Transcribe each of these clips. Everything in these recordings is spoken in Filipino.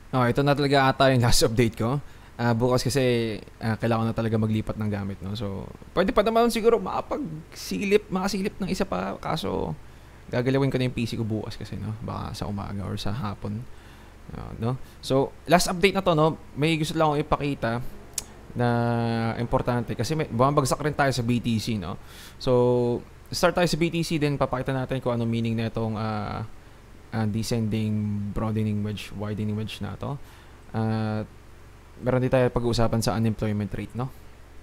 Oh, ito na talaga ata yung last update ko. Bukas kasi kailangan na talaga maglipat ng gamit, no? So, pwede pa naman siguro makasilip ng isa pa. Kaso, gagalawin ko na yung PC ko bukas kasi, no? Baka sa umaga or sa hapon. No? So, last update na to, no? May gusto lang akong ipakita na importante. Kasi bumabagsak rin tayo sa BTC, no? So, start tayo sa BTC, then papakita natin kung ano meaning na itong descending broadening wedge, widening wedge na to. Uh, Meron din tayo pag-uusapan sa unemployment rate, no?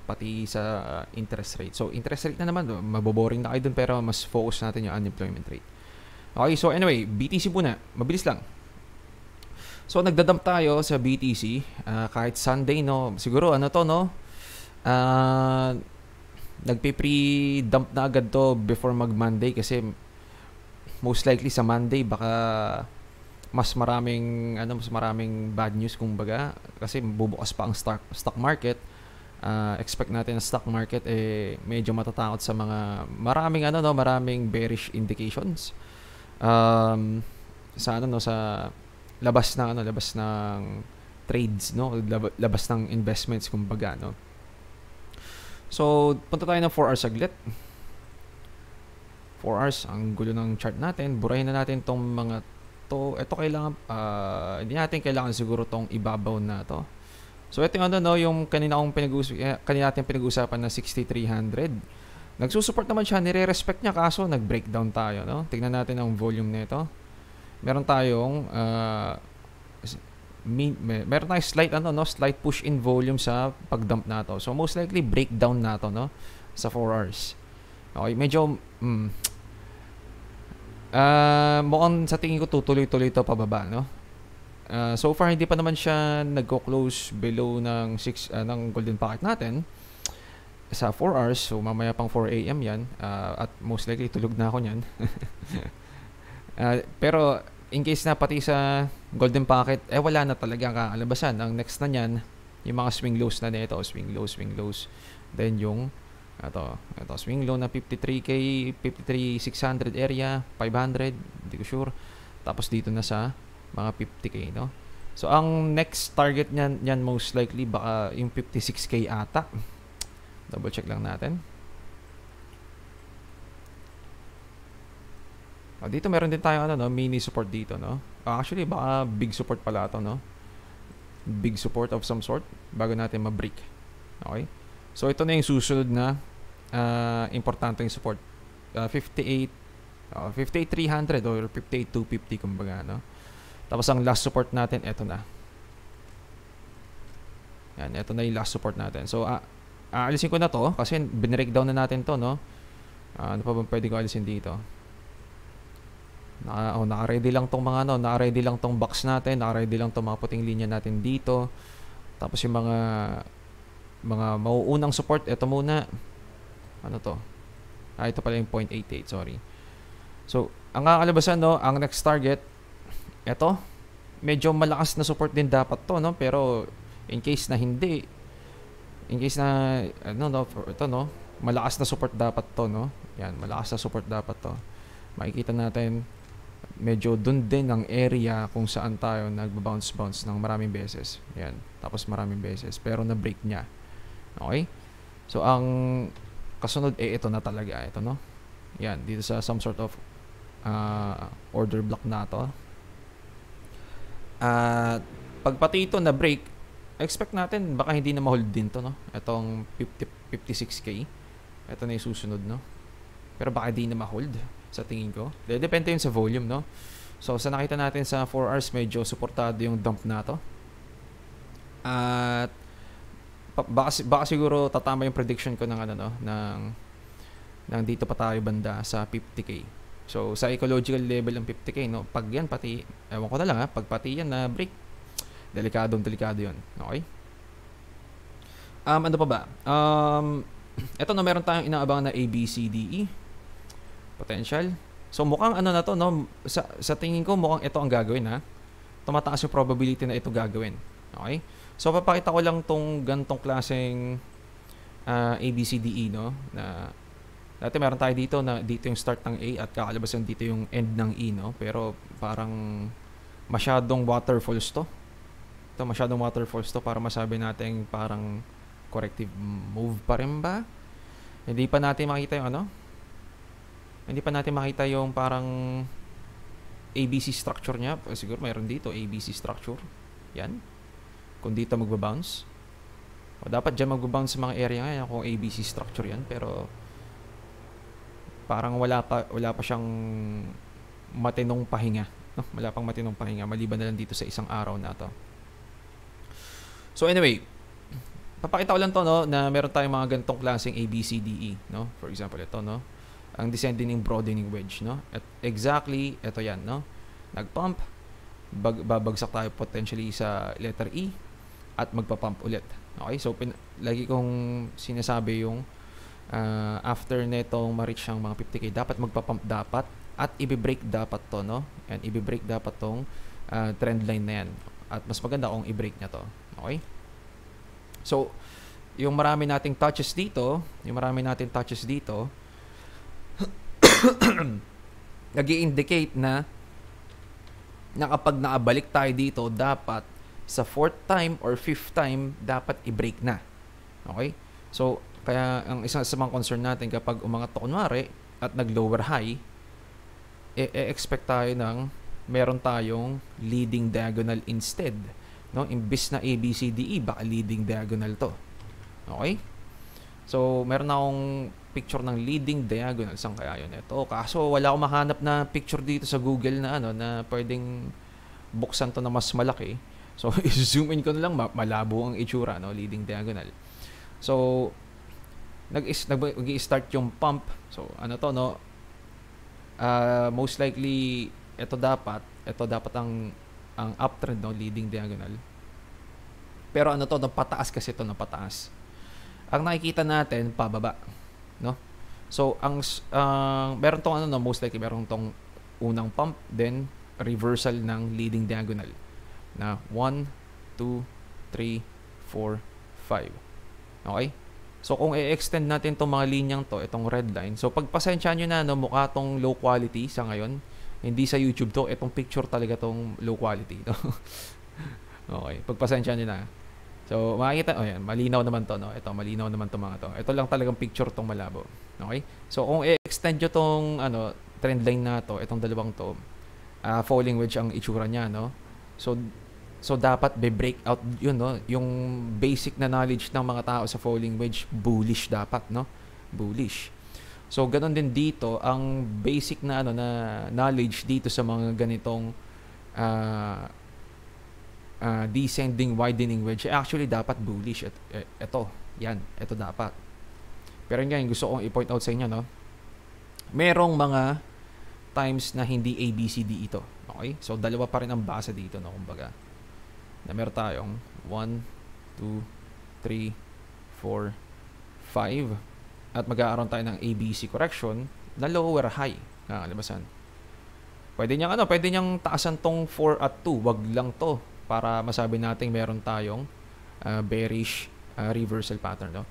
Pati sa interest rate. So, interest rate na naman, maboboring na kayo dun, pero mas focus natin yung unemployment rate. Okay, so anyway, BTC muna. Mabilis lang. So, nagdadump tayo sa BTC. Kahit Sunday, no? Siguro, ano to, no? Nagpe-pre-dump na agad to before mag-Monday kasi most likely sa Monday baka mas maraming bad news kumbaga kasi bubukas pa ang stock market. Expect natin na stock market medyo matatakot sa mga maraming bearish indications sa labas ng trades, no, labas ng investments kumbaga, no. So punta tayo ng 4 hours saglit. 4 hours, ang gulo ng chart natin. Burahin na natin tong mga to. Ito kailangan, hindi natin kailangan siguro tong ibabaw na to. So ito yung yung kanina natin pinag-usapan na 6,300. Nagsusupport naman siya, nire-respect niya, kaso nag-breakdown tayo, no? Tingnan natin ang volume nito. Meron tayong slight push in volume sa pag-dump na to. So most likely breakdown na to, no? Sa 4 hours. Okay, medyo mukhang sa tingin ko tutuloy-tuloy to pababa, no? So far hindi pa naman siya nagko-close below ng 6 ng golden pocket natin sa 4 hours. So mamaya pang 4 AM 'yan, at most likely tulog na ako niyan. Pero in case na pati sa golden pocket wala na talaga ang kakalabasan. Ang next na niyan yung mga swing lows na nito, swing lows. Then yung ito swing low na 53k, 53,600 area, 500, hindi ko sure. Tapos dito na sa mga 50k, no? So ang next target niyan most likely baka yung 56k ata. Double check lang natin. Dito meron din tayo mini support dito, no? Actually baka big support pala ito, no? Big support of some sort bago natin ma-break. Okay? So ito na yung susunod na importanteng support. 58,300 or 58,250 kumbaga, no? Tapos ang last support natin ito na. Yan, ito na yung last support natin. So aalisin ko na to kasi binreakdown na natin to, no? Ano pa bang pwede ko alisin dito? Naka-ready lang tong naka-ready lang tong box natin, naka-ready lang tong mga puting linya natin dito. Tapos yung mga mauunang support, ito muna. Ano to? Ito pala yung 0.88, sorry. So, ang kakalabasan, no, ang next target, ito, medyo malakas na support din dapat to, no? Pero, in case na ito, no, malakas na support dapat to, no? Yan, malakas na support dapat to. Makikita natin, medyo dun din ang area kung saan tayo nagbabounce ng maraming beses. Yan, tapos maraming beses. Pero na-break niya. Okay? So, ang kasunod, ito na talaga. Ito, no? Yan, dito sa some sort of order block na to. Pag pati ito na-break, expect natin, baka hindi na ma-hold din to, no? Itong 56k. Ito na yung susunod, no? Pero baka hindi na ma-hold sa tingin ko. Depende yun sa volume, no? So, sa nakita natin sa 4 hours, medyo supportado yung dump na to. At baka siguro tatama yung prediction ko ng ng dito pa tayo banda sa 50k. So sa ecological level ng 50k, no, pag yan pati ewan ko na lang pag pati yan na break, delikado yun. Okay? Ano pa ba? Ito no, meron tayong inaabangan na ABCDE potential. So mukhang na to, no, sa tingin ko mukhang ito ang gagawin, ha. Tumataas yung probability na ito gagawin. Okay? So papakita ko lang tong gantong klaseng ABCDE, no, na dati meron tayo dito na dito yung start ng A at kakalabasan dito yung end ng E, no, pero parang masyadong waterfalls to. Ito, masyadong waterfalls to para masabi natin parang corrective move pa rin ba? Hindi pa natin makita yung ano? Hindi pa natin makita yung parang ABC structure niya. Siguro mayroon dito, ABC structure. Yan. Kung dito magbabounce. O dapat dyan magbabounce sa mga area ngayon kung ABC structure yan. Pero parang wala pa siyang matinong pahinga. No? Wala pang matinong pahinga. Maliban na lang dito sa isang araw na to. So anyway, papakita ko lang to, no, na meron tayong mga ganitong klaseng ABCDE, no? For example, ito, no? Ang descending broadening wedge, no? At exactly ito yan, no? Nagpump, babagsak tayo potentially sa letter E at magpa-pump ulit. Okay? So lagi kong sinasabi yung after netong ma-reach ang mga 50k, dapat magpa-pump dapat at i-break dapat to, no? And i-break dapat tong trend line na yan. At mas maganda kung i-break niya to. Okay? So, yung marami nating touches dito, nag-i-indicate na kapag naabalik tayo dito, dapat sa 4th time or 5th time, dapat i-break na. Okay? So, kaya ang isang sa mga concern natin kapag umangat to kunwari at nag-lower high, expect tayo ng meron tayong leading diagonal instead. No? Imbis na ABCDE, baka leading diagonal to. Okay? So, meron akong picture ng leading diagonal. Saan kaya yun? Ito. Kaso, wala akong mahanap na picture dito sa Google na na pwedeng buksan to na mas malaki. So, i-zoom in ko na lang, malabo ang itsura, no? Leading diagonal. So, nag-i-start yung pump. So, ano to, no? Most likely, ito dapat ang uptrend, no? Leading diagonal. Pero ano to, no? Pataas kasi to, no? Pataas. Ang nakikita natin, pababa, no? So, meron tong no? Most likely, meron tong unang pump, then reversal ng leading diagonal na 1, 2, 3, 4, 5. Okay? So, kung i-extend natin itong mga linyang to, itong red line, so pagpasensya nyo na, no, mukha tong low quality sa ngayon. Hindi sa YouTube to, itong picture talaga tong low quality. No? Okay, pagpasensya nyo na. So, makikita, yan, malinaw naman to, no? Ito, malinaw naman to mga to. Ito lang talagang picture tong malabo. Okay? So, kung i-extend nyo tong, trend line na to, itong dalawang to, falling wedge ang itsura niya, no? So dapat be-break out yun, no? Yung basic na knowledge ng mga tao sa falling wedge, bullish dapat, no? Bullish. So ganoon din dito, ang basic na na knowledge dito sa mga ganitong descending widening wedge, actually dapat bullish. Ito dapat. Pero ngayon gusto kong i-point out sa inyo, no? Merong mga times na hindi ABCD ito. Okay? So dalawa pa rin ang basa dito, no? Kumbaga, na meron tayong 1, 2, 3, 4, 5 at mag-aaroon tayo ng ABC correction na lower high. Kalibasan. Pwede niyang taasan tong 4 at 2. Wag lang to para masabi natin meron tayong bearish reversal pattern, no?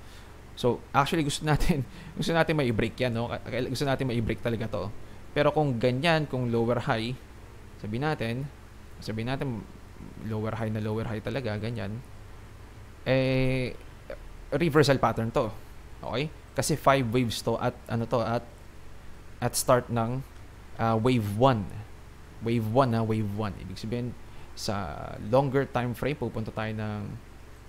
So, actually gusto natin mai-break yan, no? Gusto natin mai-break talaga to. Pero kung ganyan, kung lower high, sabihin natin lower high talaga, ganyan, reversal pattern to. Okay? Kasi 5 waves to at start ng wave 1. Wave 1. Ibig sabihin, sa longer time frame, pupunta tayo ng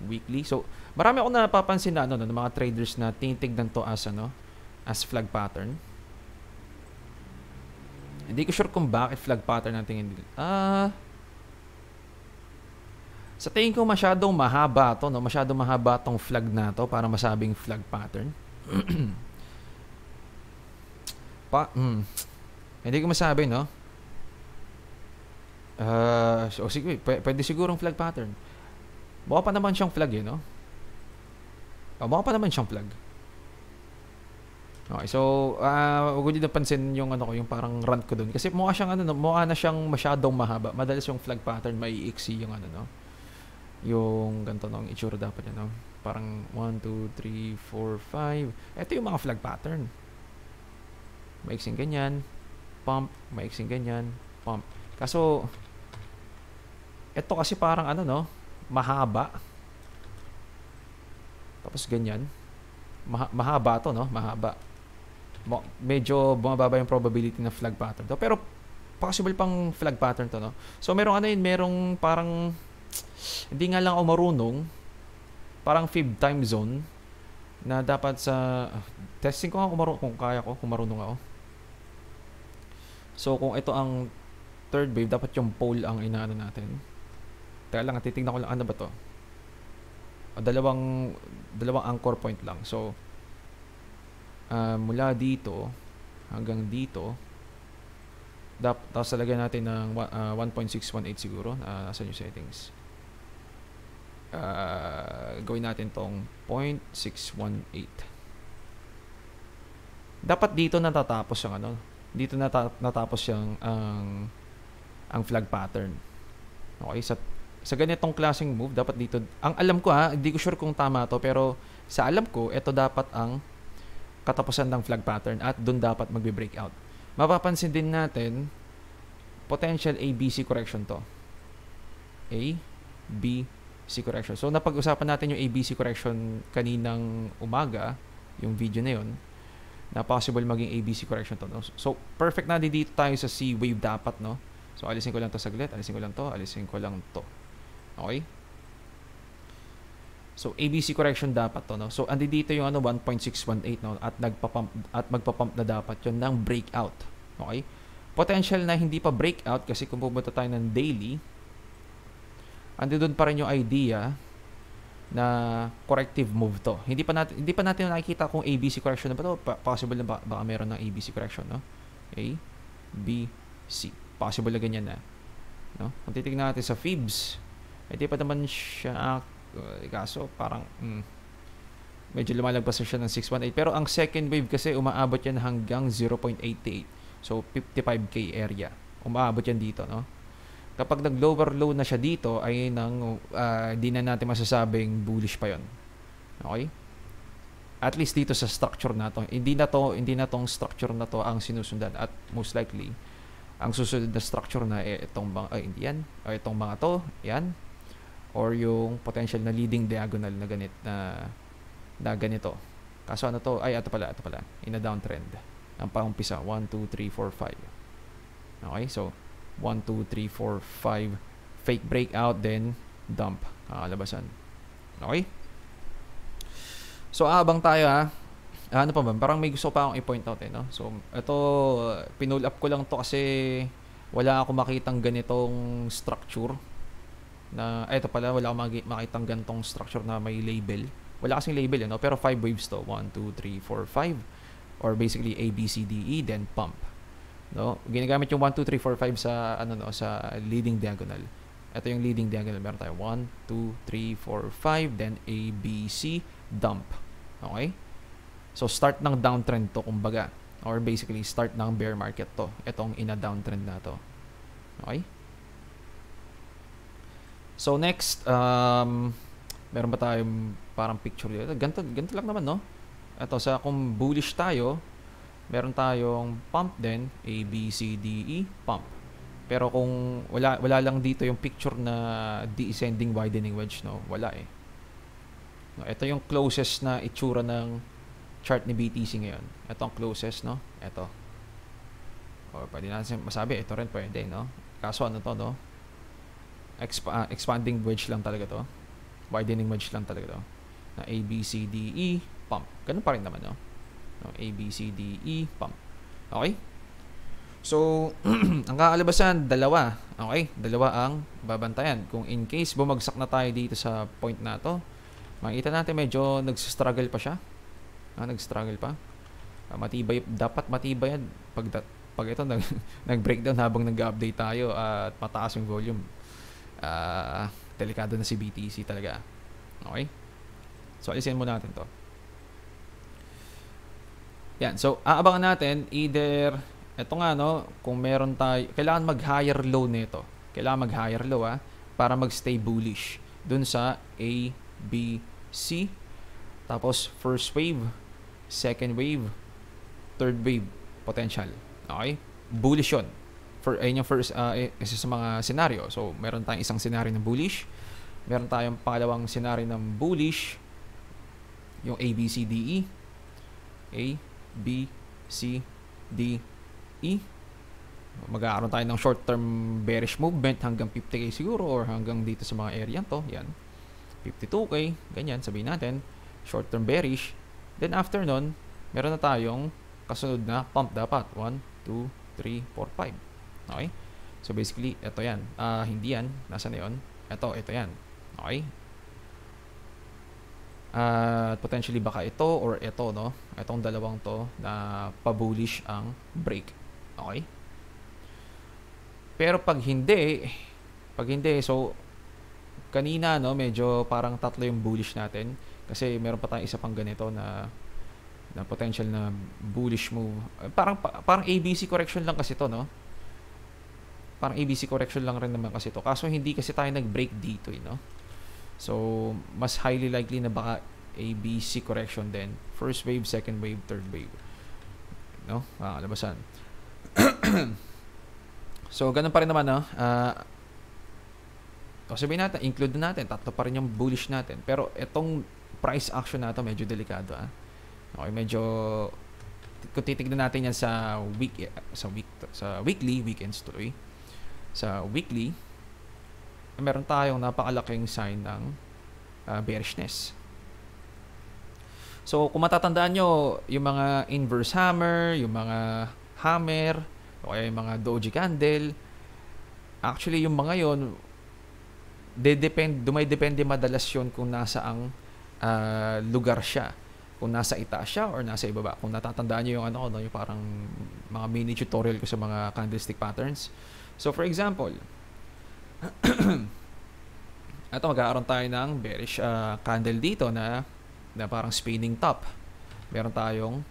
weekly. So, marami akong napapansin na ng mga traders na tinitignan to as flag pattern. Hindi ko sure kung bakit flag pattern ang tingin nila. Sa tingin ko masyadong mahaba to, no? Masyadong mahaba tong flag na to para masabing flag pattern. Hindi ko masabi, no? So sige, pwede sigurong flag pattern. Mukha pa naman siyang flag, no? Mukha pa naman siyang flag. Okay, so huwag ko din napansin yung yung parang rant ko doon kasi mukha siyang mukha na siyang masyadong mahaba. Madalas yung flag pattern may iksi yung no. Yung ganito ng itsura dapat yan, no? Parang 1, 2, 3, 4, 5. Ito yung mga flag pattern. Maiksing ganyan, pump, maiksing ganyan, pump. Kaso ito kasi parang no? mahaba. Tapos ganyan. Mahaba to, no? Mahaba. Medyo bumababa yung probability na flag pattern to. Pero possible pang flag pattern to, no? So merong ano yun, merong parang hindi nga lang ako marunong, parang fib time zone na dapat sa testing ko nga kung kaya ko, kung marunong ako. So kung ito ang third wave, dapat yung pole ang inaano natin. Teka lang, titignan ko lang ano ba to. Dalawang anchor point lang. So mula dito hanggang dito, tapos talagyan natin ng 1.618 siguro. Nasaan yung settings? Gawin natin tong 0.618. Dapat dito natatapos yung ano, dito natapos yung ang flag pattern. Okay, sa ganitong klaseng move, dapat dito, ang alam ko hindi ko sure kung tama to, pero sa alam ko, ito dapat ang katapusan ng flag pattern at doon dapat magbe-breakout. Mapapansin din natin, potential ABC correction to. A, B, C correction. So, napag-usapan natin yung ABC correction kaninang umaga, yung video na yun, na possible maging ABC correction to. No? So, perfect na dito tayo sa C wave dapat, no? So, alisin ko lang to saglit, alisin ko lang to. Okay? So, ABC correction dapat to, no? So, andi dito yung 1.618, no? At magpa-pump na dapat yun ng breakout. Okay? Potential na hindi pa breakout kasi kung pumunta tayo ng daily, andi doon pa rin yung idea na corrective move to. Hindi pa natin nakikita kung ABC correction na ba to. Possible na baka meron ng ABC correction, no? A, B, C. Possible na ganyan na. No? Kung titignan natin sa fibs, hindi pa naman siya kaso parang medyo lumalagpas na siya ng 618. Pero ang second wave kasi umaabot yan hanggang 0.88. So 55k area. Umaabot yan dito, no? Kapag nag-lower low na siya dito, ay di na natin masasabing bullish pa yon. Okay? At least dito sa structure na to. Hindi na tong structure na to ang sinusundan. At most likely, ang susunod na structure na itong mga to, yan. Or yung potential na leading diagonal na ganito. Kaso ano to? Ito pala. In a downtrend. Ang pangumpisa, 1, 2, 3, 4, 5. Okay? So, 1, 2, 3, 4, 5. Fake breakout, then dump. Kalabasan. Okay? So, abang tayo ano pa ba? Parang may gusto pa akong i-point out no? So, ito, pinull up ko lang to kasi wala akong makitang ganitong structure na, ito pala, wala akong makitang ganitong structure na may label. Wala kasing label, no? Pero 5 waves to. 1, 2, 3, 4, 5. Or basically A, B, C, D, E, then pump. No? Ginagamit yung 1, 2, 3, 4, 5 sa, sa leading diagonal. Ito yung leading diagonal. Meron tayo 1, 2, 3, 4, 5, then A, B, C, dump. Okay? So, start ng downtrend to, kumbaga. Or basically, start ng bear market to. Itong in a downtrend na to. Okay? So, next, meron ba tayong parang picture dito? Ganito lang naman, no? Ito, kung bullish tayo, meron tayong pump din, A, B, C, D, E, pump. Pero kung wala lang dito yung picture na descending widening wedge, no? Wala eh. No, ito yung closest na itsura ng chart ni BTC ngayon. Ito ang closest, no? Ito. O, pwede natin masabi, ito rin pwede, no? Kaso ano to, no? Expanding wedge lang talaga to. Widening wedge lang talaga to. Na A, B, C, D, E, pump. Ganun pa rin naman, no? A, B, C, D, E, pump. Okay? So, ang kakalabasan, dalawa. Okay? Dalawa ang babantayan. Kung in case bumagsak na tayo dito sa point na to, makikita natin medyo nag-struggle pa siya. Nag-struggle pa. Dapat matibay yan. Pag ito nag-breakdown habang nag-update tayo at mataas yung volume. Delikado na si BTC talaga. Okay? So, alisin mo natin to. Yan. So, aabangan natin either, eto nga, no, kung meron tayo, kailangan mag-higher low nito. Kailangan mag-higher low, para mag-stay bullish. Dun sa A, B, C. Tapos, first wave, second wave, third wave, potential. Okay? Bullish yun. Ayun yung first, isa sa mga scenario. So, meron tayong isang scenario na bullish. Meron tayong pangalawang scenario ng bullish, yung A, B, C, D, E. A, B, C, D, E. Magkakaroon tayo ng short-term bearish movement hanggang 50k siguro or hanggang dito sa mga area to. Yan. 52k, ganyan, sabihin natin. Short-term bearish. Then after nun, meron na tayong kasunod na pump dapat. 1, 2, 3, 4, 5. Okay? So basically, ito yan. Hindi yan. Nasaan na yun? Ito yan. Okay? Potentially baka ito or ito, no? Itong dalawang to na pa-bullish ang break. Okay? Pero pag hindi, so kanina, no, medyo parang tatlo yung bullish natin kasi meron pa tayong isa pang ganito na potential na bullish move. Parang ABC correction lang kasi to, no? Parang ABC correction lang rin naman kasi to. Kaso hindi kasi tayo nag-break dito, no? So, mas highly likely na baka ABC correction din. First wave, second wave, third wave. No? Labasan. So, ganun pa rin naman, no? Sabihin natin, include natin, tatlo pa rin yung bullish natin. Pero itong price action na ito, medyo delikado, Okay, medyo kung titignan natin yan sa weekly, weekends tuloy. Sa weekly, meron tayong napakalaking sign ng bearishness. So, kung matatandaan nyo, yung mga inverse hammer, yung mga hammer, o kaya yung mga doji candle, actually yung mga yon dumay-depende madalas yun kung nasa ang lugar siya. Kung nasa itaas siya or nasa ibaba. Kung natatandaan nyo yung yung parang mga mini tutorial ko sa mga candlestick patterns. So, for example, ito magkakaroon tayo ng bearish candle dito na parang spinning top. Meron tayong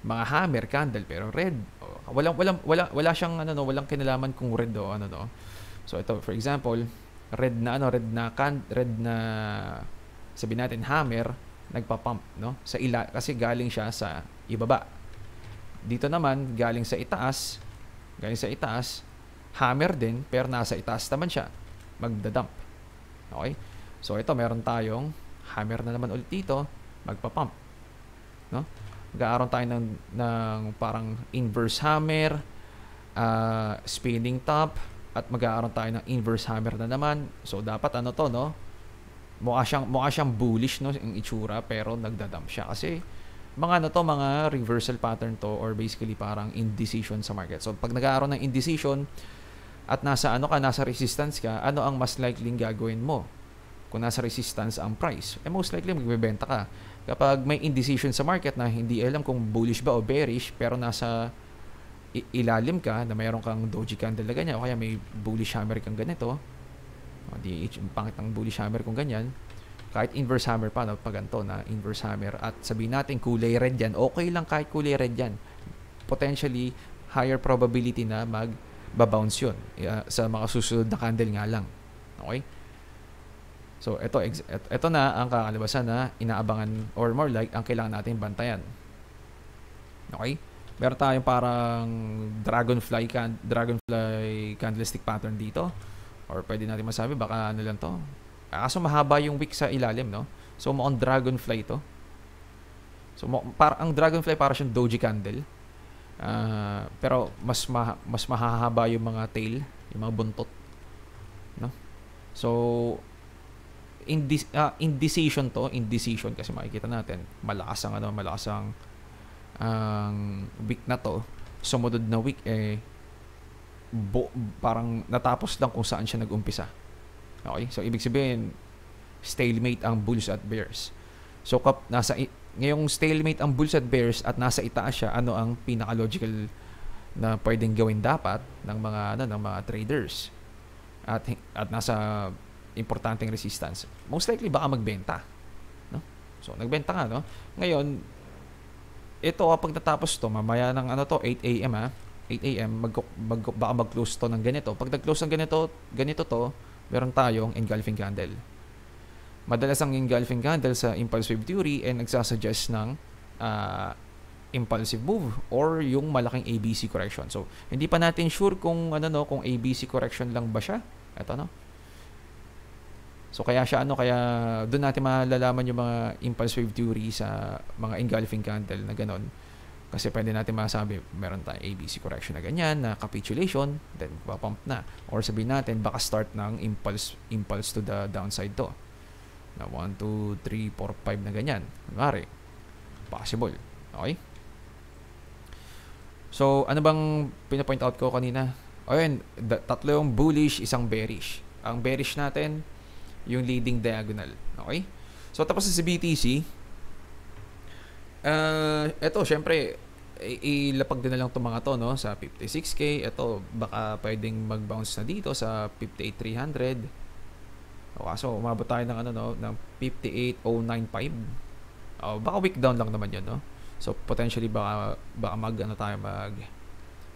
mga hammer candle pero red. Wala siyang walang kinalaman kung red o So ito for example, red na sabihin natin hammer nagpa-pump, no? Kasi galing siya sa ibaba. Dito naman galing sa itaas, hammer din pero nasa itaas naman siya. Magda-dump. Okay? So ito meron tayong hammer na naman ulit dito, magpa-pump. No? Magkakaroon tayo ng parang inverse hammer, spinning top, at magkakaroon tayo ng inverse hammer na naman. So dapat no? Mukha siyang bullish, no, yung itsura, pero nagda-dump siya kasi mga mga reversal pattern to or basically parang indecision sa market. So pag nagkakaroon ng indecision at nasa resistance ka, ano ang mas likely gagawin mo? Kung nasa resistance ang price, most likely magbebenta ka. Kapag may indecision sa market na hindi alam kung bullish ba o bearish, pero nasa ilalim ka na mayroon kang doji candle na ganyan o kaya may bullish hammer kang ganito, di pangit ng bullish hammer kung ganyan, kahit inverse hammer pa, pag ganito na inverse hammer at sabihin natin kulay red yan, okay lang kahit kulay red yan, potentially higher probability na magbabounce yun sa mga susunod na candle nga lang. Okay? So, ito na ang kakalabasan na inaabangan or more like ang kailangan natin bantayan. Okay? Meron tayong parang dragonfly candlestick pattern dito. Or pwede natin masabi, baka lang to. Kaso mahaba yung wick sa ilalim, no? So, mukhang dragonfly to. So, ang dragonfly para siyang doji candle. Pero mas mahahaba yung mga tail, yung mga buntot. No? So, indecision kasi makikita natin malakas ang week na to. Sumunod na week parang natapos lang kung saan siya nag-umpisa. Okay? So ibig sabihin stalemate ang bulls at bears. So ngayong stalemate ang bulls at bears at nasa itaas siya, ano ang pinaka-logical na pwedeng gawin dapat ng mga traders at nasa importanteng resistance? Most likely baka magbenta, no? So nagbenta ka, no? Ngayon ito kapag natapos to mamaya ng 8 AM 8 AM baka mag-close to ng ganito. Pag nag-close ng ganito to, meron tayong engulfing candle. Madalas ang engulfing candle sa impulsive theory nagsasuggest ng impulsive move or yung malaking ABC correction. So, hindi pa natin sure kung kung ABC correction lang ba siya. Ito, no? So kaya siya kaya doon natin malalaman yung mga impulse wave theory sa mga engulfing candle na ganon. Kasi pwede natin masabi, meron tayong ABC correction na ganyan, na capitulation, then pump na. Or sabihin natin, baka start ng impulse to the downside to. Na 1, 2, 3, 4, 5 na ganyan. Kunwari, possible. Okay? So, ano bang pinapoint out ko kanina? Ayun, tatlo yung bullish, isang bearish. Ang bearish natin, yung leading diagonal. Okay? So, tapos sa BTC, eto, syempre, ilapag din na lang itong mga to, no? Sa 56K, eto, baka pwedeng mag-bounce na dito sa 58,300. O, kaso, umabot tayo ng, ng 58,095. Baka week down lang naman yun, no? So, potentially, baka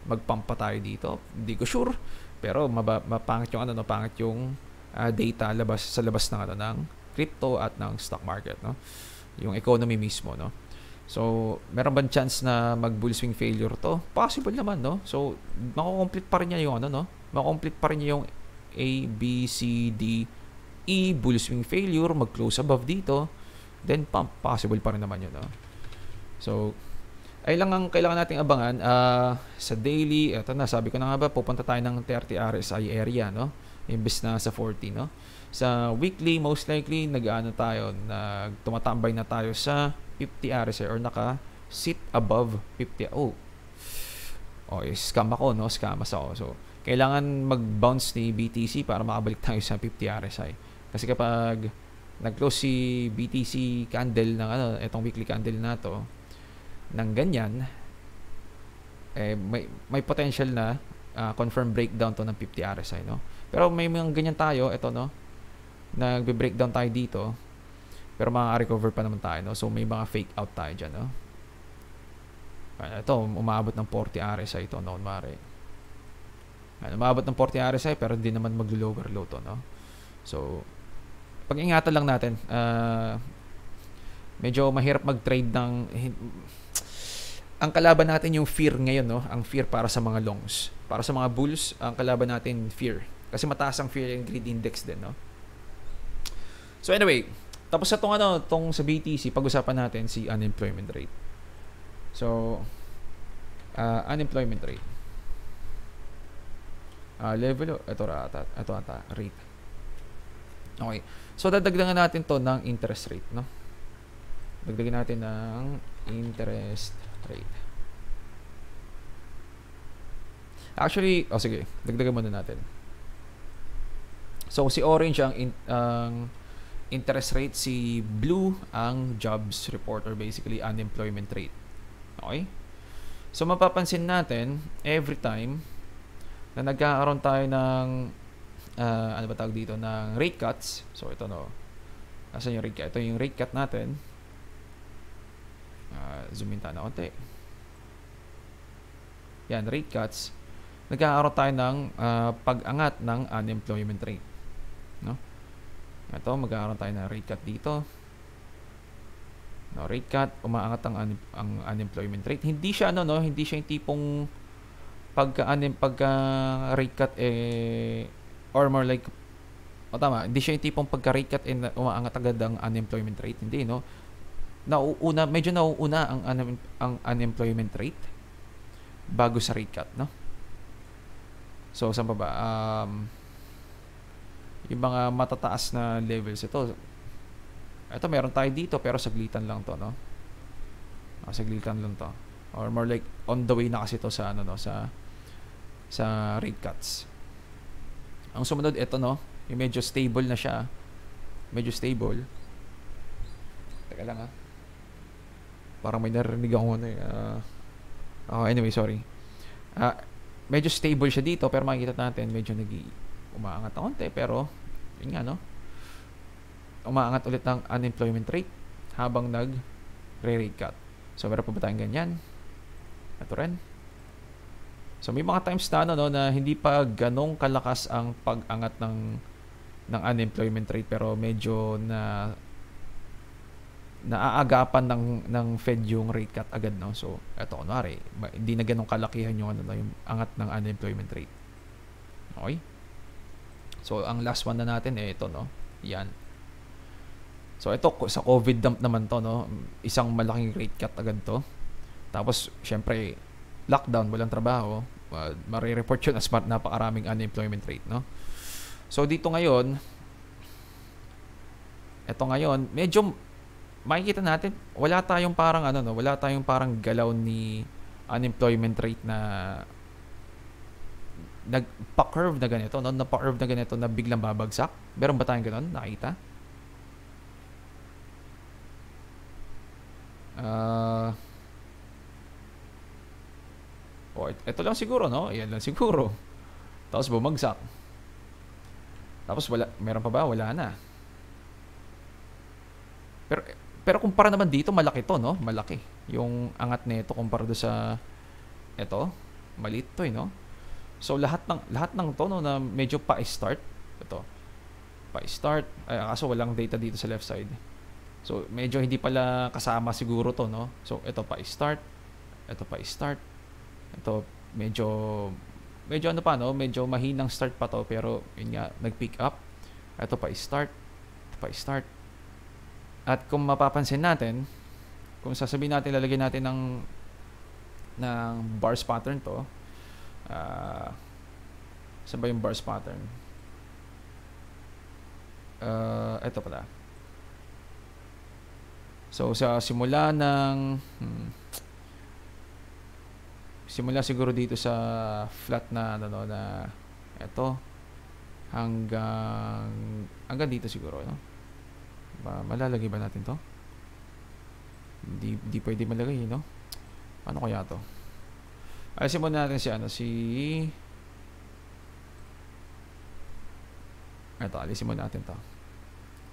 mag-pump pa tayo dito. Hindi ko sure. Pero, mapangit yung, pangit yung data sa labas ng, ng crypto at ng stock market, no? Yung economy mismo, no? So, meron bang chance na mag-bull swing failure to? Possible naman, no? So, mako-complete pa rin niya yung no? Mako-complete pa rin niya yung A, B, C, D, E, bull swing failure, mag-close above dito, then pump. Possible pa rin naman yun, no? So, ay lang ang kailangan nating abangan. Sa daily, eto na, sabi ko na nga ba, pupunta tayo ng 30 RSI area, no? Imbes na sa 40, no? Sa weekly, most likely, tumatambay na tayo sa 50 RSI or naka-sit above 50. Scam ako, no? Scamas ako. So, kailangan mag-bounce ni BTC para makabalik tayo sa 50 RSI. Kasi kapag nag-close si BTC candle ng itong weekly candle na to, ng ganyan, may potential na confirm breakdown to ng 50 RSI, no? Pero may mga ganyan tayo, ito, no? Nagbe-breakdown tayo dito, pero maka-recover pa naman tayo, no? So, may mga fake out tayo dyan, no? Ito, umabot ng 40 RSI ito, no? Umabot ng 40 RSI, pero hindi naman mag-lower low to, no? So, pag-ingatan lang natin. Medyo mahirap mag-trade ng... Ang kalaban natin yung fear ngayon, no? Ang fear para sa mga longs. Para sa mga bulls, ang kalaban natin fear. Kasi mataas ang fear and greed index din, no? So, anyway, tapos sa tong sa BTC, pag-usapan natin si unemployment rate. So, unemployment rate. Level, ito ata, rate. Okay. So, dadagdagan natin to ng interest rate, no? Dagdagan natin ng interest rate. Actually, sige, dagdagan muna natin. So, si orange ang interest rate, si blue ang jobs report or basically unemployment rate. Okay? So, mapapansin natin every time na nagkakaroon tayo ng ano ba tawag dito, ng rate cuts. So, ito, no? Asan yung rate cut? Ito yung rate cut natin. Zoom in tayo na konti. Yan, rate cuts. Nagkakaroon tayo ng pag-angat ng unemployment rate. No? Ito, magkakaroon tayo ng rate cut dito. No, rate cut, umaangat ang unemployment rate. Hindi siya hindi siya yung tipong pagka rate cut or more like hindi siya yung tipong pagka rate cut umaangat agad ang unemployment rate. Hindi, no? Medyo nauuna ang unemployment rate bago sa rate cut, no? So, saan pa ba? Yung mga matataas na levels ito, meron tayo dito pero saglitan lang to, no? Saglitan lang to. Or more like on the way na kasi to sa sa rate cuts. Ang sumunod ito, no? Yung medyo stable na siya. Medyo stable. Teka lang, parang may narinig ako anyway, sorry. Medyo stable siya dito pero makikita natin medyo umaangat na konti pero yun nga, no? Umaangat ulit ng unemployment rate habang nag-rate cut. So, meron pa ba tayong ganyan? Ito rin. So, may mga times na hindi pa ganong kalakas ang pag-angat ng unemployment rate pero medyo naaagapan ng Fed yung rate cut agad, no? So, eto, kunwari, hindi na ganong kalakihan yung angat ng unemployment rate. Okay? So, ang last one na natin ito, no? Yan. So ito sa COVID dump naman to, no. Isang malaking rate cut agad to. Tapos syempre lockdown, walang trabaho. Mare-report yun as napakaraming unemployment rate, no. So dito ngayon, medyo makikita natin wala tayong parang wala tayong parang galaw ni unemployment rate na nagpa-curve na ganito, no? Napa-curve na ganito na biglang babagsak. Meron ba tayong gano'n? Nakita? Ito lang siguro, no? Yan lang siguro. Tapos bumagsak. Tapos wala, meron pa ba? Wala na. Pero kumpara naman dito, malaki to, no? Malaki. Yung angat nito kumpara do sa ito, maliit to, no? So lahat ng to, no, na medyo pa-start. Ito. Pa-start. Kaso walang data dito sa left side. So medyo hindi pala kasama siguro to, no? So ito pa-start. Ito pa-start. Ito medyo ano pa, no? Medyo mahinang start pa to, pero yun nga, nag-pick up. Ito pa-start. Ito pa-start. At kung mapapansin natin, kung sasabihin natin, lalagyan natin ng bars pattern to. Saan ba yung bars pattern? Ito pala. So sa simula siguro dito sa flat na na ito hanggang dito siguro, no? Malalagay ba natin to? Hindi pwede malagay, no? Ano kaya to? Alisin muna natin ito, alisin muna natin to.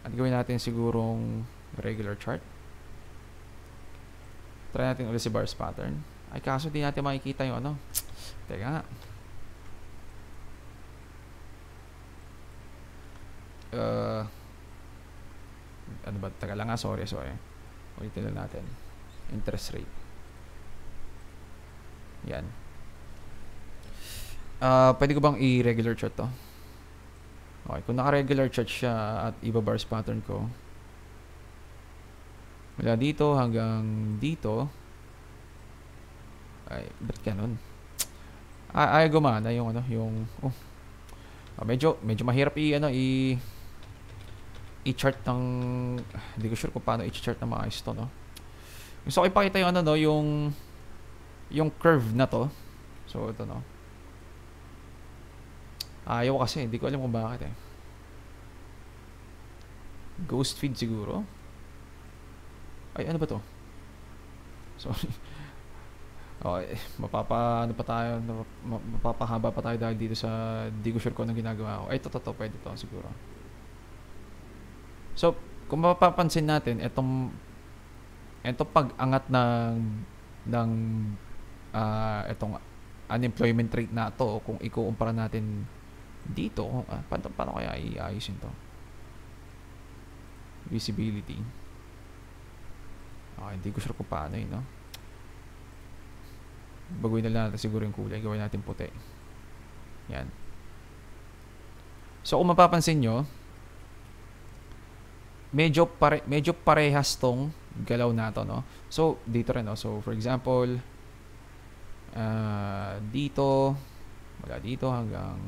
At gawin natin sigurong regular chart. Try natin ulit si bars pattern. Ay, kaso di natin makikita yung ano. Teka nga. Ano ba? Taga lang nga, sorry. Ulitin lang natin. Interest rate. Yan. Pwede ko bang i-regular chart to? Okay, kung naka-regular chart siya at iba bars pattern ko, mula dito hanggang dito, ay, ba't ganun? Ay gumana yung medyo mahirap i-chart ng, hindi ko sure kung paano i-chart ng maayos to, no? Gusto ko ipakita yung yung curve na to. So ito, no. Ayaw kasi, hindi ko alam kung bakit Ghost feed siguro. Ay, ano ba to? Sorry. Okay, mapapahaba pa tayo dahil dito sa di ko sure kung anong ginagawa ko. Ay, ito, pwede to siguro. So, kung mapapansin natin, itong pag-angat ng itong unemployment rate na to, kung ikukumpara natin dito, paano kaya iayusin to? Visibility. Okay, hindi ko sure kung paano no? Baguhin na lang natin siguro yung kulay. Gawin natin puti. Yan. So, kung mapapansin nyo, medyo parehas tong galaw na to, no? So, dito rin, no? So, for example, dito, mula dito hanggang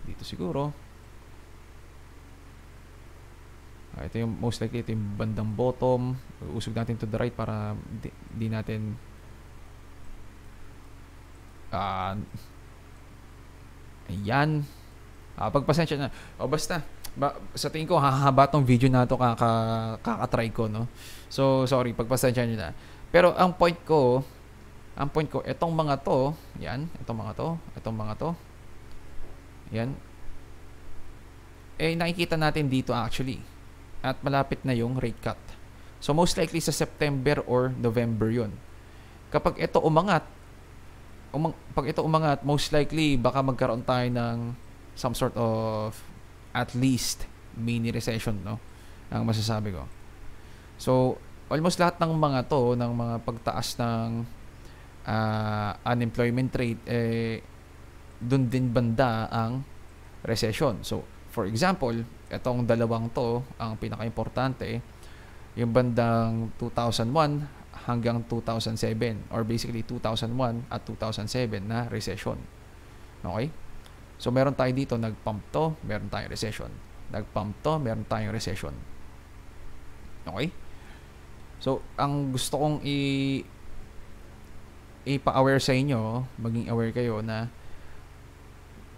dito siguro. Ito yung most likely, ito yung bandang bottom. Usog natin to the right para di natin ayan. Pagpasensya na. Basta sa tingin ko hahaba tong video na to, kakatry ko, no? So sorry, pagpasensya nyo na. Pero ang point ko, etong mga to, yan, etong mga to, yan, nakikita natin dito actually. At malapit na yung rate cut. So most likely sa September or November yun. Kapag ito umangat, most likely baka magkaroon tayo ng some sort of at least mini recession, no? Ang masasabi ko. So almost lahat ng mga to, ng mga pagtaas ng unemployment rate, dun din banda ang recession. So For example, itong dalawang to, ang pinaka-importante, yung bandang 2001 hanggang 2007 or basically 2001 at 2007 na recession. Okay? So meron tayo dito, nag-pump to, meron tayong recession. Nag-pump to, meron tayong recession. Okay? So, ang gusto kong ipa-aware sa inyo, maging aware kayo na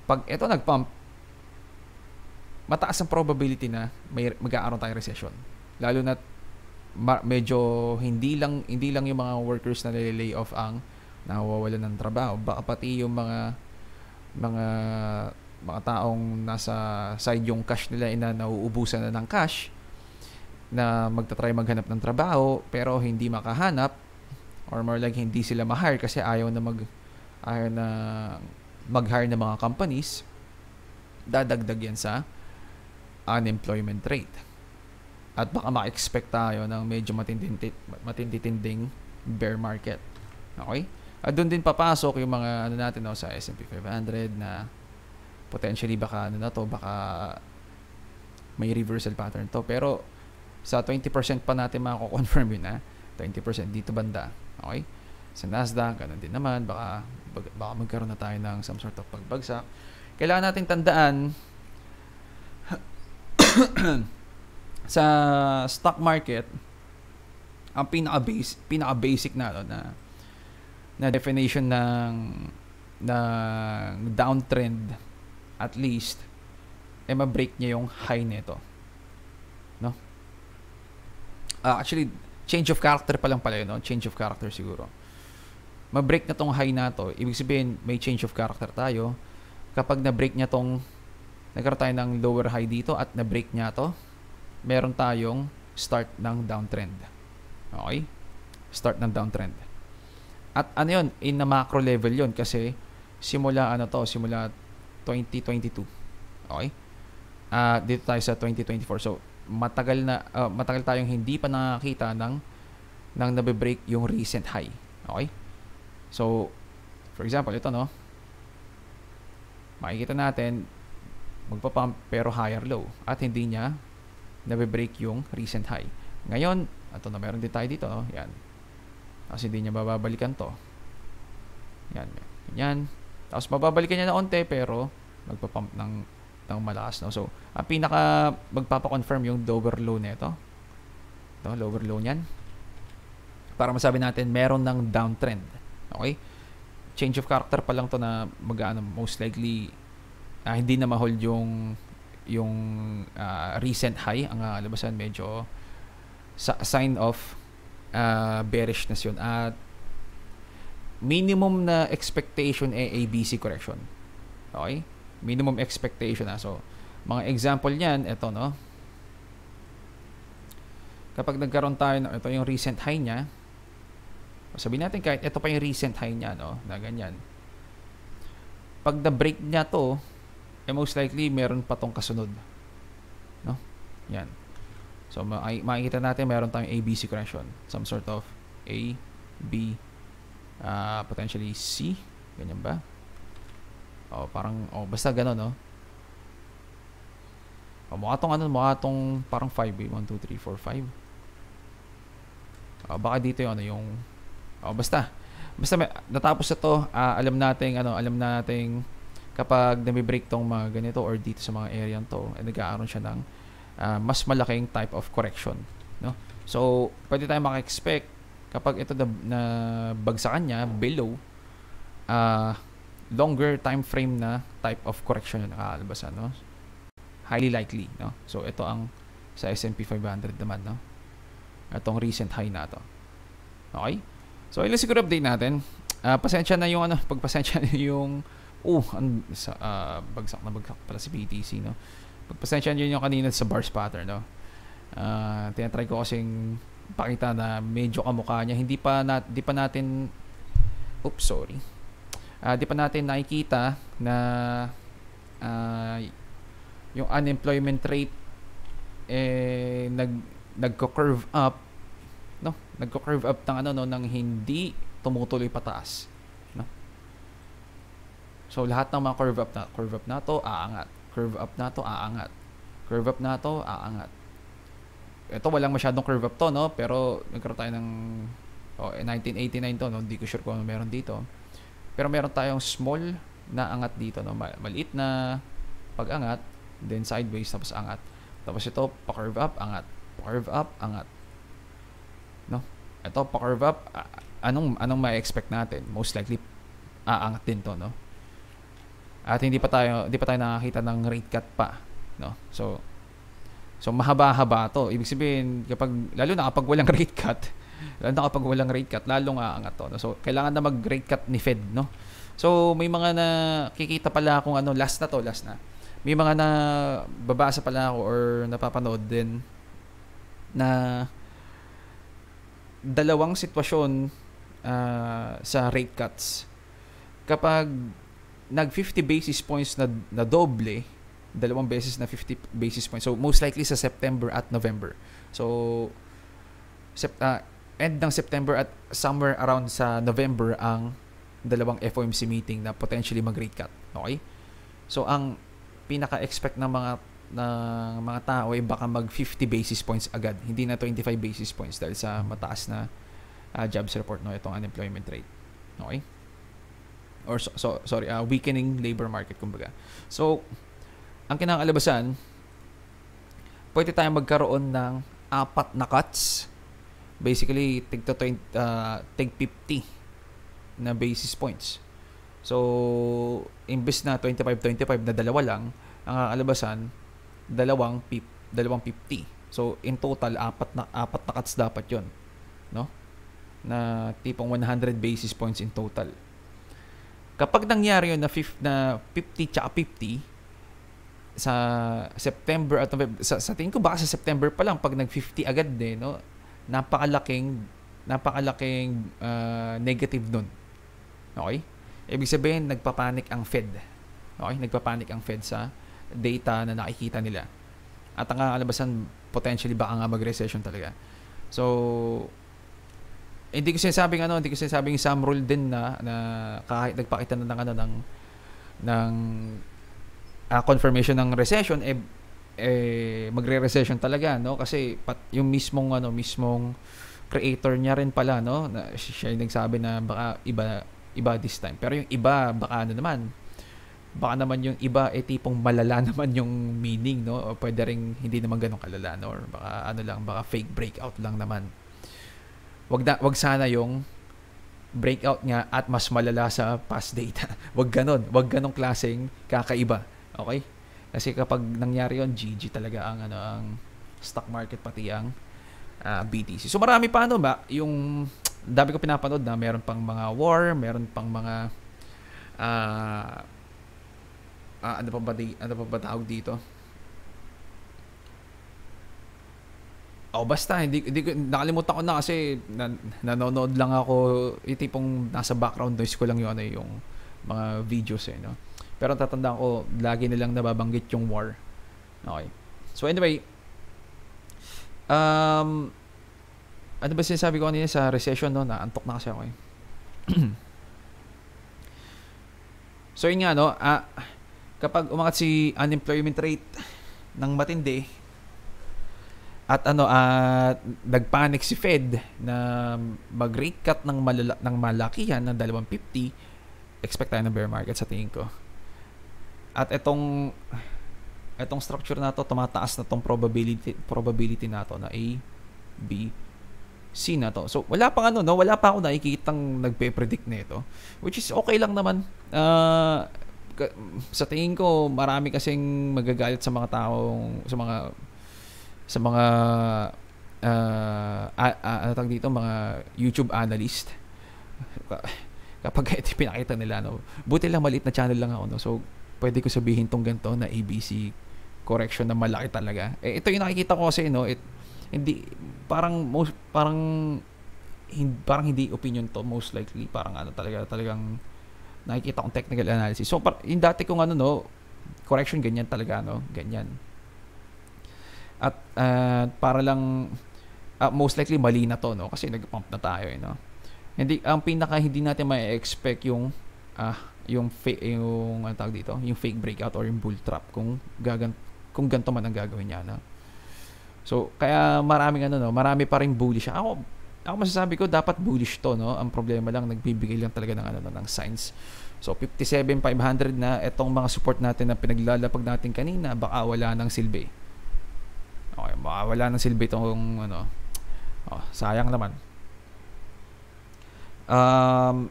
pag ito nag-pump, mataas ang probability na mag-aaroon tayong recession. Lalo na medyo hindi lang yung mga workers na nililay off ang nawawalan ng trabaho, baka pati yung mga taong nasa side yung cash nila na nauubusan na ng cash na magta-try maghanap ng trabaho pero hindi makahanap, or more like hindi sila ma-hire kasi ayaw na mag-hire ng mga companies, dadagdag yan sa unemployment rate. At baka ma-expect tayo ng medyo matinding bear market. Okay? At doon din papasok yung mga natin sa S&P 500 na potentially baka baka may reversal pattern to. Pero sa 20% pa natin mako-confirm yun 20% dito banda. Okay? Sa Nasdaq, ganun din naman, baka magkaroon na tayo ng some sort of pagbagsak. Kailangan natin tandaan sa stock market, ang pinaka-basic na definition ng downtrend, at least ma-break niya yung high nito, no? Actually, change of character pa lang pala yun, no? Change of character siguro. Ma-break na tong high na to, ibig sabihin may change of character tayo. Kapag na-break niya nagkaroon tayo ng lower high dito at na-break niya to, meron tayong start ng downtrend. Okay? Start ng downtrend. At ano yun? In na macro level yun kasi simula 2022. Okay? Dito tayo sa 2024. So, matagal tayong hindi pa nakakita ng nabe-break yung recent high. Okay? So, for example, ito makikita natin magpa-pump pero higher low at hindi niya nabe-break yung recent high. Ngayon, ito na meron din tayo dito, yan. Kasi hindi niya babalikan to. Yan. Yan. Tapos mababalikan niya na onte pero magpa-pump ng malakas, So, ang pinaka magpapa-confirm yung lower low nito. Ito, lower low niyan. Para masabi natin meron ng downtrend. Okay? Change of character pa lang to na most likely hindi na ma-hold yung recent high ang labasan, medyo sign of bearishness yun. At minimum na expectation ABC correction. Okay? Minimum expectation So, mga example niyan, ito kapag nagkaroon tayo ito yung recent high niya, sabihin natin kahit ito pa yung recent high niya, na ganyan. Pag na-break niya to, most likely meron pa tong kasunod. Yan. So, makikita natin meron tayong ABC correction. Some sort of A, B, potentially C. Ganyan ba? Basta gano'n, mukha tong parang 5, 1, 2, 3, 4, 5. Baka dito yung basta natapos ito, alam nating kapag nami-break tong mga ganito or dito sa mga area to, nag-aaroon siya ng mas malaking type of correction, So, pwede tayong maka-expect kapag ito na bagsakan niya below longer time frame na type of correction na nakakalabasan, Highly likely, So, ito ang sa S&P 500 naman, Itong recent high na to. Okay? So, ilan siguro update natin. Pasensya na yung pagpasensya na yung bagsak pala si BTC, Pagpasensya nyo yung kanina sa bars pattern, tinatry ko kasing pakita na medyo kamukha niya. Di pa natin nakikita na yung unemployment rate nagko-curve up, nagko-curve up ng hindi tumutuloy pataas, So, lahat ng mga curve up na to, aangat. Curve up na to, aangat. Curve up na to, aangat. Ito walang masyadong curve up to, no? Pero nagkaroon tayo ng 1989 to, no? Hindi ko sure kung ano meron dito. Pero meron tayong small na angat dito, no? Maliit na pag-angat, then sideways, tapos angat. Tapos ito, pa-curve up, angat. Pa-curve up, angat. No? Ito, pa-curve up, anong ma-expect natin? Most likely, aangat din to, no? At hindi pa tayo nakakita ng rate cut pa, no? So mahaba-haba to. Ibig sabihin, lalo na kapag walang rate cut, lalong aangat to, no? So kailangan na mag-rate cut ni Fed, no? So may mga nakikita pala akong last na. May mga na babasa pala ako or napapanood din na dalawang sitwasyon sa rate cuts. Kapag nag 50 basis points na doble, dalawang beses na 50 basis points. So most likely sa September at November. So end ng September at somewhere around sa November ang dalawang FOMC meeting na potentially mag-rate cut. Okay? So ang pinaka-expect ng mga tao ay baka mag 50 basis points agad. Hindi na 25 basis points dahil sa mataas na jobs report, no, itong unemployment rate. Okay? Or weakening labor market kumbaga. So ang kinakalabasan, pwede tayong magkaroon ng 4 na cuts. Basically, tig 50 na basis points. So imbes na 25 na dalawa lang, ang kakalabasan dalawang 50. So in total 4 na cuts dapat 'yon, no? Na tipong 100 basis points in total. Kapag nangyari yun na 50 tsaka 50 sa September at November, sa tingin ko baka sa September pa lang pag nag-50 agad din, no? Napakalaking negative nun. Okay? Ibig sabihin nagpapanik ang Fed. Okay? Nagpapanik ang Fed sa data na nakikita nila. At ang kakalabasan potentially baka nga mag-recession talaga. So hindi ko sinasabing some rule din na kahit nagpakita na ng confirmation ng recession magre-recession talaga, no? Kasi yung mismong creator niya rin pala, no, na siya yung nagsabi na baka iba this time. Pero yung iba baka naman yung iba tipong malala naman yung meaning, no? O pwede ring hindi naman ganun kalala, no? Or baka fake breakout lang naman. Wag sana yung breakout nga at mas malala sa past data. Wag ganong klaseng kakaiba. Okay? Kasi kapag nangyari yon, GG talaga ang stock market pati ang BTC. So marami pa yung dami ko pinapanood na meron pang mga war, meron pang mga ano pa ba tawag dito? Basta hindi ko nakalimutan ko na kasi nanonood lang ako, yung tipong nasa background noise ko lang yung mga videos no. Pero tatandaan ko lagi nilang nababanggit yung war. Okay. So anyway, ano ba sinasabi ko kanina sa recession, no? Naantok na kasi ako So yun nga, no, kapag umangat si unemployment rate ng matindi at nagpanic si Fed na mag-rate cut ng malakihan ng 250, expect tayo ng bear market sa tingin ko. At itong structure na to, tumataas na tong probability na to na A, B, C na to. So wala pa ako nakikitang nagpe-predict nito, which is okay lang naman. Sa tingin ko marami kasing magagalit sa mga taong sa mga tawag dito, mga YouTube analyst kapag ito pinakita nila, no, buti lang maliit na channel lang ako, no, so pwede ko sabihin tong ganito na ABC correction na malaki talaga. Ito yung nakikita ko kasi, no, hindi parang hindi opinion to, most likely parang talagang nakikita kong technical analysis. So yung dati kong correction ganyan talaga, no, ganyan. At para lang most likely mali na to, no, kasi nag-pump na tayo, no. Hindi natin ma-expect yung fake breakout or yung bull trap kung kung ganito man ang gagawin niya, no? So, kaya marami pa ring bullish. Ako masasabi ko dapat bullish to, no? Ang problema lang nagbibigay lang talaga ng signs. So 57,500 na etong mga support natin na pinaglalapag natin kanina, baka wala nang silbi. Okay, baka wala nang silbi itong sayang naman.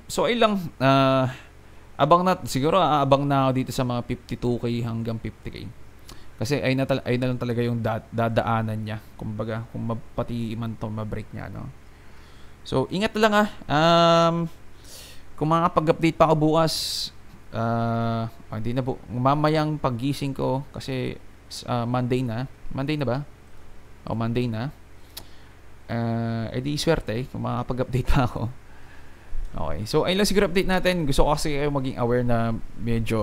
So ay lang siguro aabang na ako dito sa mga 52k hanggang 50k. Kasi ay na lang talaga yung dadaanan niya. Kumbaga, kung pati man to ma-break niya, no. So ingat lang kung makakapag-update pa ako bukas, hindi na po. Mamayang paggising ko kasi Monday na ba? Monday na. Di swerte kung makakapag-update pa ako. Okay. So ayun lang siguro update natin. Gusto ko kasi kayo maging aware na medyo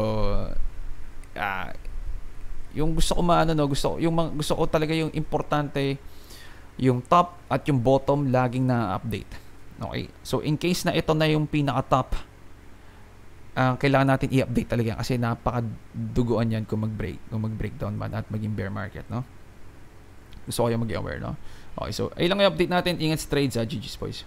yung gusto ko gusto ko talaga yung importante, yung top at yung bottom laging na-update. Okay. So in case na ito na yung pinaka-top, kailangan natin i-update talaga kasi napakaduguan yan kung mag-breakdown man at maging bear market, no? Gusto ko yung mag-aware, no? Okay, so ayun lang yung update natin. Ingat sa trades, GG's boys.